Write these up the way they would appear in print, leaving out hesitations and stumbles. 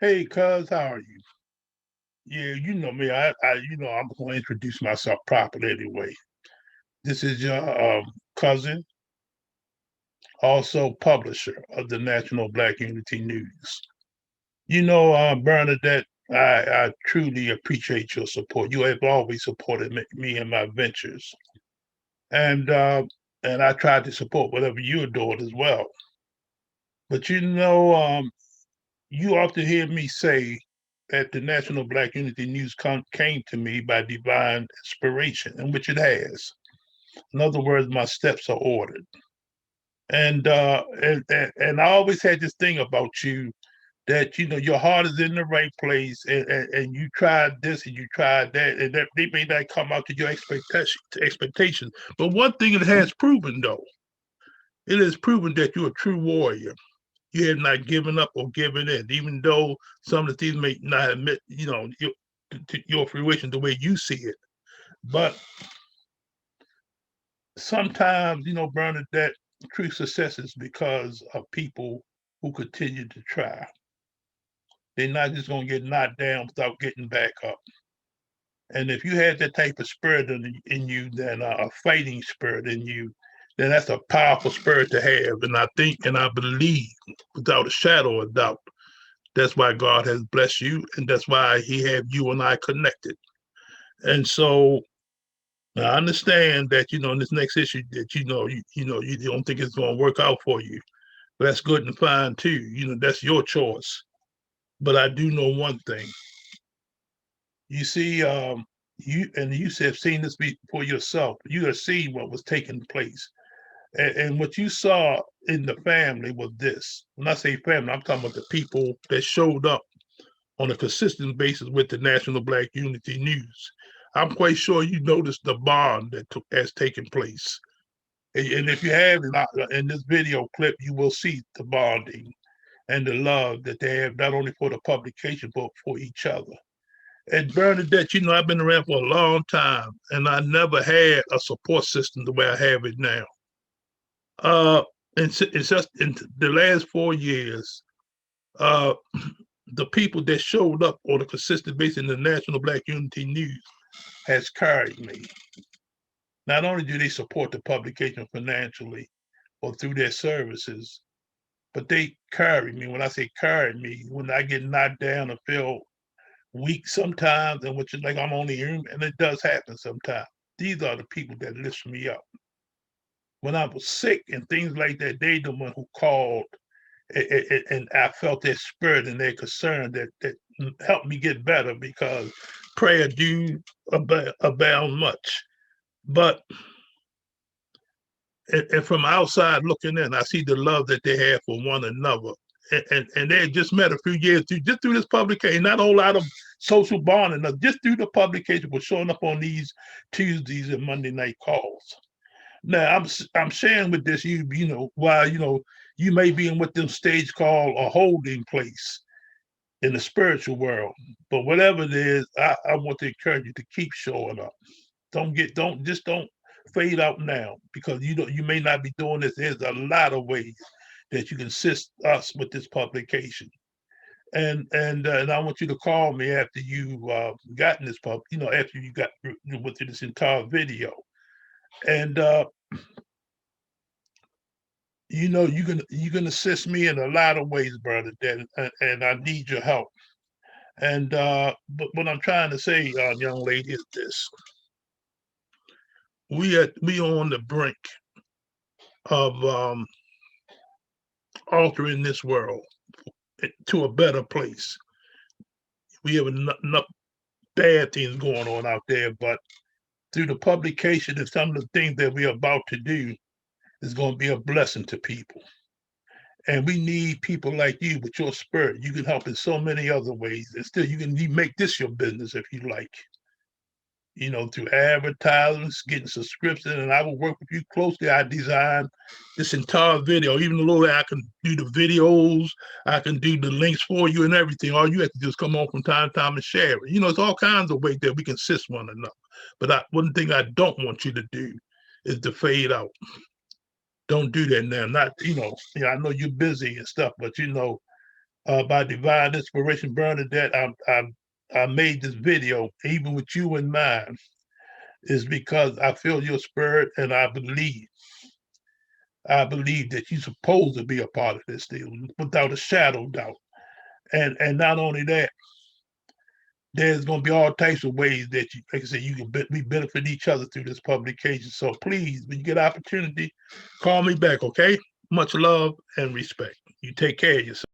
Hey, cuz, how are you? Yeah, you know me. I'm going to introduce myself properly anyway. This is your cousin, also publisher of the National Black Unity News. Bernadette, I truly appreciate your support. You have always supported me in my ventures, and uh, and I tried to support whatever you're doing as well. But you often hear me say that the National Black Unity News came to me by divine inspiration, in which it has. In other words, my steps are ordered. And I always had this thing about you that your heart is in the right place, and you tried this and you tried that, and that they may not come out to your expectations. But one thing it has proven, though, it has proven that you're a true warrior. You have not given up or given in, even though some of the things may not admit, to your fruition the way you see it. But sometimes, Bernadette, true success is because of people who continue to try. They're not just going to get knocked down without getting back up. And if you have that type of spirit in you, then a fighting spirit in you, then that's a powerful spirit to have. And I think and I believe without a shadow of doubt, that's why God has blessed you, and that's why He have you and I connected. And so I understand that in this next issue that you don't think it's going to work out for you. But that's good and fine too. That's your choice. But I do know one thing. You see, you have seen this for yourself. You have seen what was taking place, and what you saw in the family was this. When I say family, I'm talking about the people that showed up on a consistent basis with the National Black Unity News. I'm quite sure you noticed the bond has taken place. And if you have in this video clip, you will see the bonding and the love that they have, not only for the publication, but for each other. And Bernadette, I've been around for a long time, and I never had a support system the way I have it now. It's just in the last 4 years, uh, the people that showed up on a consistent basis in the National Black Unity News has carried me. Not only do they support the publication financially or through their services, but they carry me. When I say carry me, when I get knocked down and feel weak sometimes, and which is like I'm only human, and it does happen sometimes. These are the people that lift me up. When I was sick and things like that, they the one who called, and I felt their spirit and their concern that helped me get better because prayer do abound much. But and from outside looking in, I see the love that they have for one another. And they had just met a few years through this publication, not a whole lot of social bonding, just through the publication, was showing up on these Tuesdays and Monday night calls. Now I'm sharing with this while you may be in what them stage call a holding place in the spiritual world, but whatever it is, I want to encourage you to keep showing up. Don't fade out now, because you may not be doing this. There's a lot of ways that you can assist us with this publication. And I want you to call me after you gotten this after you got went through this entire video. And you can assist me in a lot of ways, brother, and I need your help. And but what I'm trying to say, young lady, is this: we on the brink of altering this world to a better place. We have enough bad things going on out there, but through the publication and some of the things that we're about to do is going to be a blessing to people. And we need people like you with your spirit. You can help in so many other ways. And still, you can make this your business if you like. Through advertisements, getting subscription, and I will work with you closely. I design this entire video, even though I can do the videos, I can do the links for you and everything. All you have to do is come on from time to time and share it. It's all kinds of ways that we can assist one another. But one thing I don't want you to do is to fade out. Don't do that now. Not, I know you're busy and stuff, but by divine inspiration, Bernadette, I made this video, even with you in mind, is because I feel your spirit, and I believe that you're supposed to be a part of this deal without a shadow of doubt. And not only that, there's going to be all types of ways that you, like I said, you can we benefit each other through this publication. So please, when you get opportunity, call me back, okay? Much love and respect. You take care of yourself.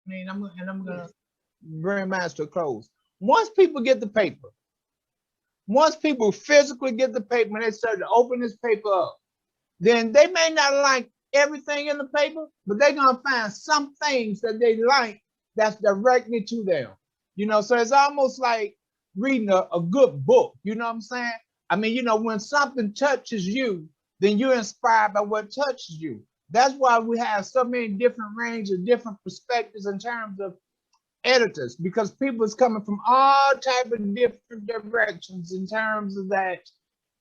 I'm gonna bring mine to a close. Once people get the paper, once people physically get the paper and they start to open this paper up, then they may not like everything in the paper, but they're gonna find some things that they like that's directly to them. You know, so it's almost like reading a good book. You know what I'm saying? I mean, you know, when something touches you, then you're inspired by what touches you. That's why we have so many different ranges of different perspectives in terms of editors, because people is coming from all type of different directions in terms of that.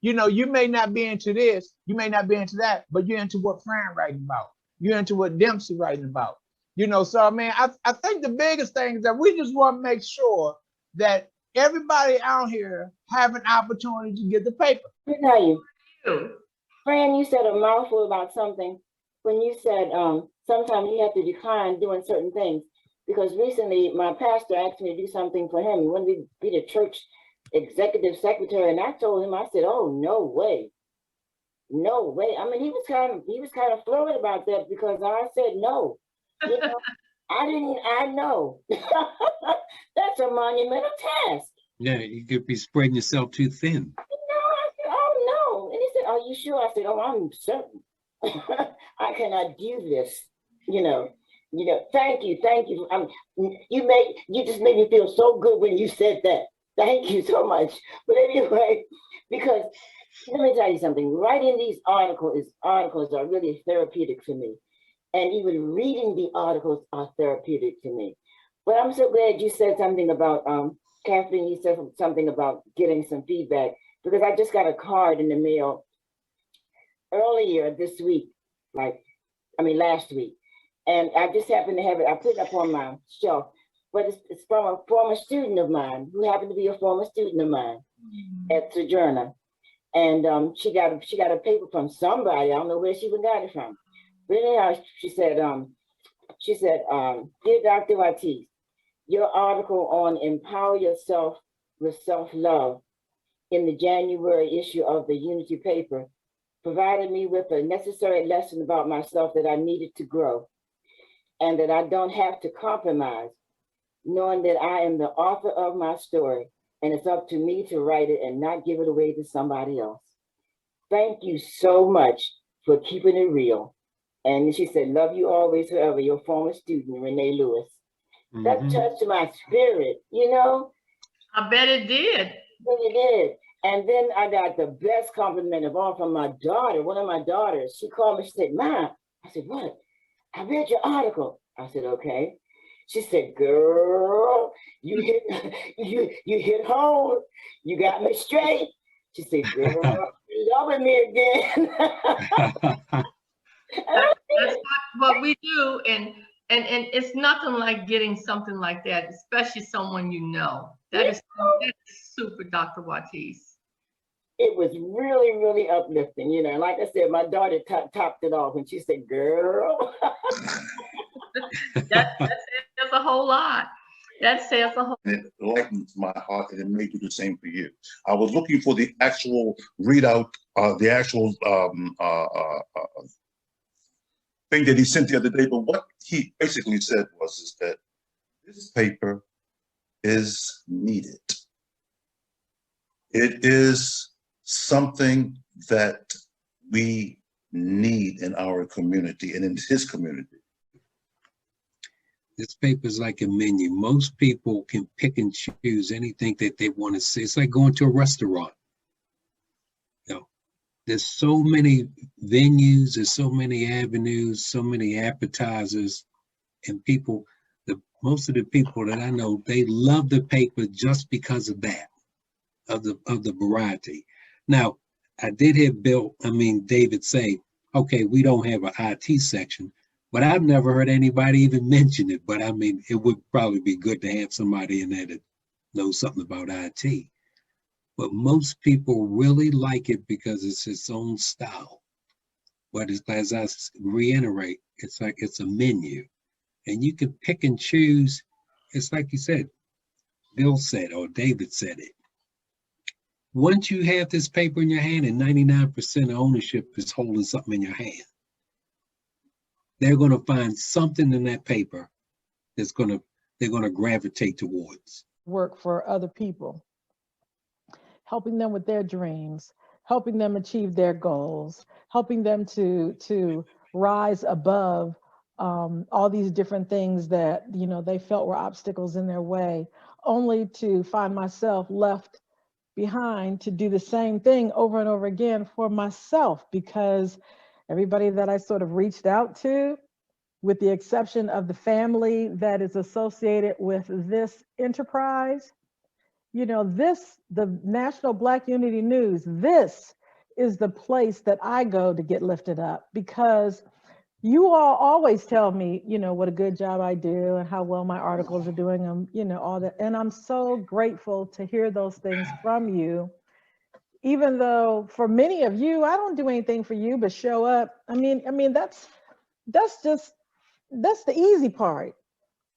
You know, you may not be into this, you may not be into that, but you're into what Fran writing about. You're into what Dempsey writing about. You know, so I mean, I think the biggest thing is that we just want to make sure that everybody out here have an opportunity to get the paper. Let me tell you, Fran, you said a mouthful about something when you said sometimes you have to decline doing certain things. Because recently my pastor asked me to do something for him. He wanted to be the church executive secretary, and I told him, I said, "Oh, no way, no way." I mean, he was kind of floored about that because I said no. You know, I know. That's a monumental task. Yeah, you could be spreading yourself too thin. You know, I said, "Oh no," and he said, "Are you sure?" I said, "Oh, I'm certain. I cannot do this." You know, thank you. You just made me feel so good when you said that. Thank you so much. But anyway, because let me tell you something. Writing these articles are really therapeutic for me. And even reading the articles are therapeutic to me. But I'm so glad you said something about, Kathleen, you said something about getting some feedback, because I just got a card in the mail earlier this week, last week. And I just happened to have it, I put it up on my shelf, but it's from a former student of mine who happened to be a former student of mine at Sojourner. And she got a paper from somebody, I don't know where she even got it from. But anyhow, she said, "Dear Dr. Ortiz, your article on Empower Yourself with Self-Love in the January issue of the Unity paper provided me with a necessary lesson about myself that I needed to grow, and that I don't have to compromise, knowing that I am the author of my story, and it's up to me to write it and not give it away to somebody else. Thank you so much for keeping it real." And she said, "Love you always, forever, your former student, Renee Lewis." That touched my spirit, you know? I bet it did. It did. And then I got the best compliment of all from my daughter, one of my daughters. She called me, she said, "Mom," I said, "What?" "I read your article." I said, "Okay." She said, "Girl, you hit home. You got me straight." She said, "Girl, you're loving me again." That's what we do, and it's nothing like getting something like that, especially someone you know. That is super, Dr. Ortiz. It was really, really uplifting, you know. And like I said, my daughter topped it off, and she said, "Girl." that says a whole lot. That says a whole. It lightens my heart, and it may do the same for you. I was looking for the actual readout, the actual thing that he sent the other day, but what he basically said was that this paper is needed. It is something that we need in our community and in his community. This paper is like a menu. Most people can pick and choose anything that they want to see. It's like going to a restaurant. There's so many venues, there's so many avenues, so many appetizers, and people, most of the people that I know, they love the paper just because of that, of the variety. Now, I did hear David say, "Okay, we don't have an IT section," But I've never heard anybody even mention it. But I mean, it would probably be good to have somebody in there that knows something about IT. But most people really like it because it's its own style. But it's, as I reiterate, it's like it's a menu. And you can pick and choose. It's like you said, Bill said, or David said it. Once you have this paper in your hand and 99% of ownership is holding something in your hand, they're going to find something in that paper that's they're going to gravitate towards. Work for other people, helping them with their dreams, helping them achieve their goals, helping them to rise above all these different things that, you know, they felt were obstacles in their way, only to find myself left behind to do the same thing over and over again for myself, because everybody that I sort of reached out to, with the exception of the family that is associated with this enterprise, you know, the National Black Unity News, this is the place that I go to get lifted up, because you all always tell me, you know, what a good job I do and how well my articles are doing, you know, all that. And I'm so grateful to hear those things from you, even though for many of you, I don't do anything for you but show up. I mean, that's the easy part.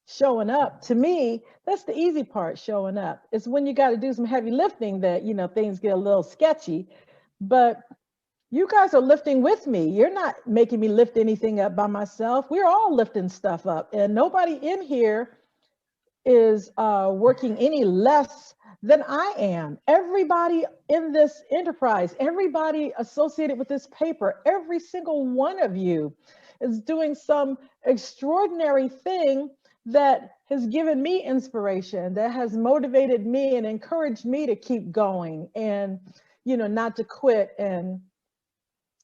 Showing up, to me, that's the easy part. Showing up, it's when you got to do some heavy lifting that, you know, things get a little sketchy. But you guys are lifting with me. You're not making me lift anything up by myself. We're all lifting stuff up, and nobody in here is working any less than I am. Everybody in this enterprise, everybody associated with this paper, every single one of you is doing some extraordinary thing that has given me inspiration, that has motivated me and encouraged me to keep going, and, you know, not to quit and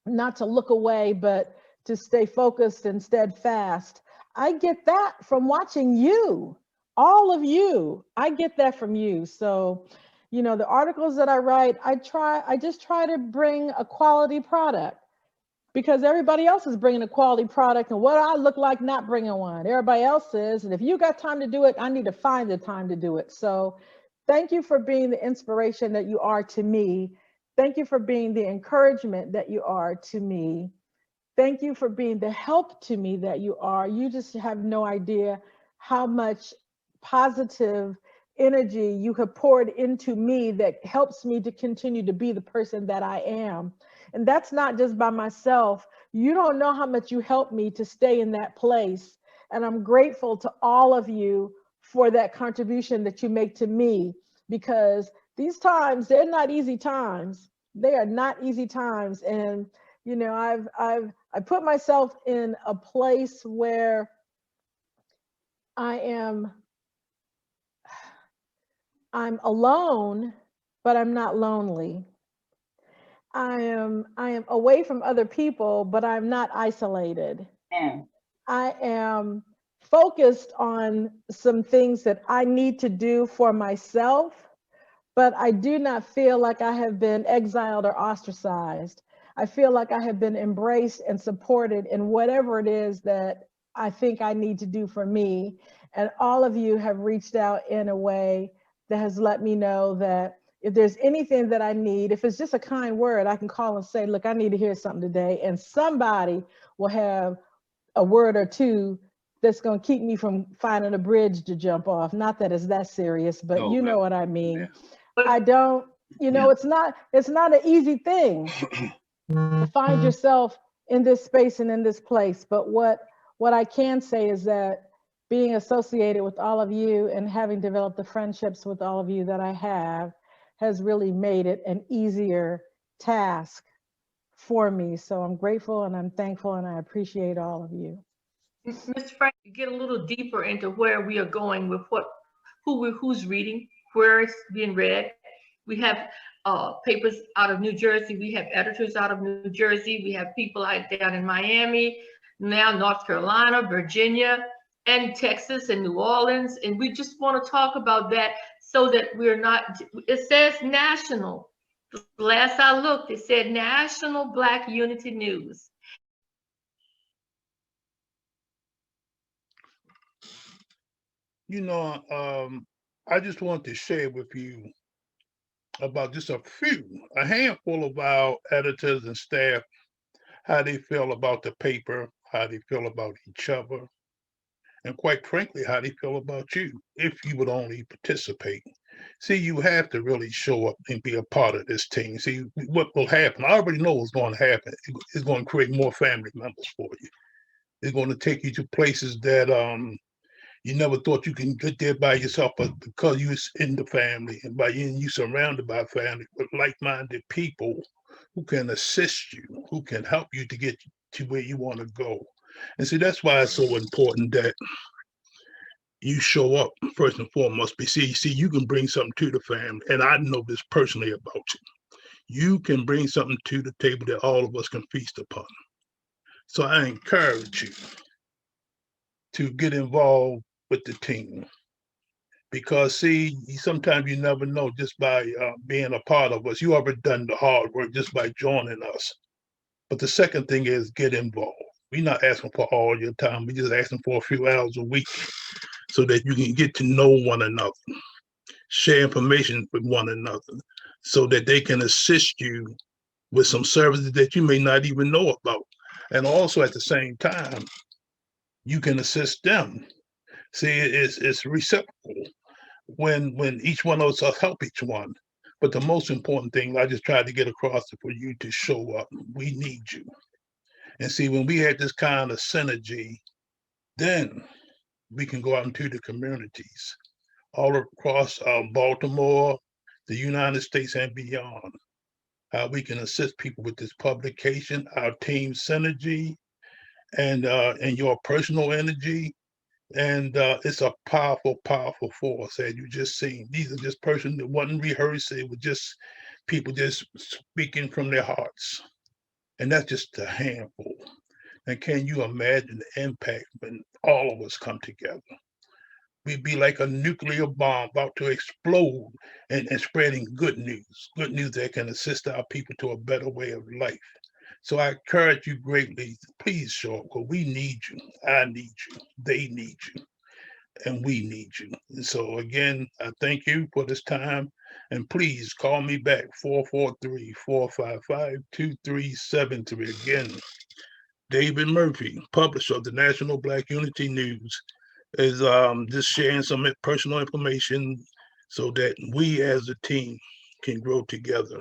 not to look away, but to stay focused and steadfast. I get that from watching you, all of you. I get that from you. So, you know, the articles that I write, I just try to bring a quality product, because everybody else is bringing a quality product, and what I look like not bringing one. Everybody else is, and if you got time to do it, I need to find the time to do it. So thank you for being the inspiration that you are to me. Thank you for being the encouragement that you are to me. Thank you for being the help to me that you are. You just have no idea how much positive energy you have poured into me that helps me to continue to be the person that I am. And that's not just by myself. You don't know how much you helped me to stay in that place. And I'm grateful to all of you for that contribution that you make to me, because these times, they're not easy times. They are not easy times. And, you know, I put myself in a place where I'm alone, but I'm not lonely. I am away from other people, but I'm not isolated. Yeah. I am focused on some things that I need to do for myself, but I do not feel like I have been exiled or ostracized. I feel like I have been embraced and supported in whatever it is that I think I need to do for me. And all of you have reached out in a way that has let me know that if there's anything that I need, if it's just a kind word, I can call and say, look, I need to hear something today. And somebody will have a word or two that's going to keep me from finding a bridge to jump off. Not that it's that serious, but Oh, you know well, what I mean. yeah. I don't, you know, it's not an easy thing to find yourself in this space and in this place. But what I can say is that being associated with all of you and having developed the friendships with all of you that I have has really made it an easier task for me. So I'm grateful and I'm thankful and I appreciate all of you. Mr. Frank, get a little deeper into where we are going with who's reading, where it's being read. We have papers out of New Jersey. We have editors out of New Jersey. We have people out down in Miami, now North Carolina, Virginia, and Texas and New Orleans. And we just want to talk about that so that we're not, it says national. Last I looked, it said National Black Unity News. You know, I just want to share with you about just a handful of our editors and staff, how they feel about the paper, how they feel about each other, and quite frankly, how they feel about you if you would only participate. See, you have to really show up and be a part of this team. See, what will happen, I already know what's going to happen. It's going to create more family members for you. It's going to take you to places that you never thought you can get there by yourself, but because you're in the family and by you surrounded by family with like-minded people who can assist you, who can help you to get to where you want to go. And see, that's why it's so important that you show up first and foremost. But see, you can bring something to the family, and I know this personally about you. You can bring something to the table that all of us can feast upon. So I encourage you to get involved with the team because see, sometimes you never know just by being a part of us. You already done the hard work just by joining us. But the second thing is get involved. We're not asking for all your time. We're just asking for a few hours a week so that you can get to know one another, share information with one another, so that they can assist you with some services that you may not even know about. And also at the same time, you can assist them. See, it's reciprocal when each one of us help each one. But the most important thing I just tried to get across is for you to show up. We need you. And see, when we had this kind of synergy, then we can go out into the communities all across Baltimore, the United States, and beyond. How we can assist people with this publication, our team synergy, and your personal energy. And it's a powerful, powerful force, as you just seen. These are just persons that wasn't rehearsed. It was just people just speaking from their hearts. And that's just a handful. And can you imagine the impact when all of us come together? We'd be like a nuclear bomb about to explode and spreading good news that can assist our people to a better way of life. So I encourage you greatly, please show up because we need you. I need you. They need you. And we need you. And so again, I thank you for this time. And please call me back, 443-455-2373. Again, David Murphy, publisher of the National Black Unity News, is just sharing some personal information so that we as a team can grow together.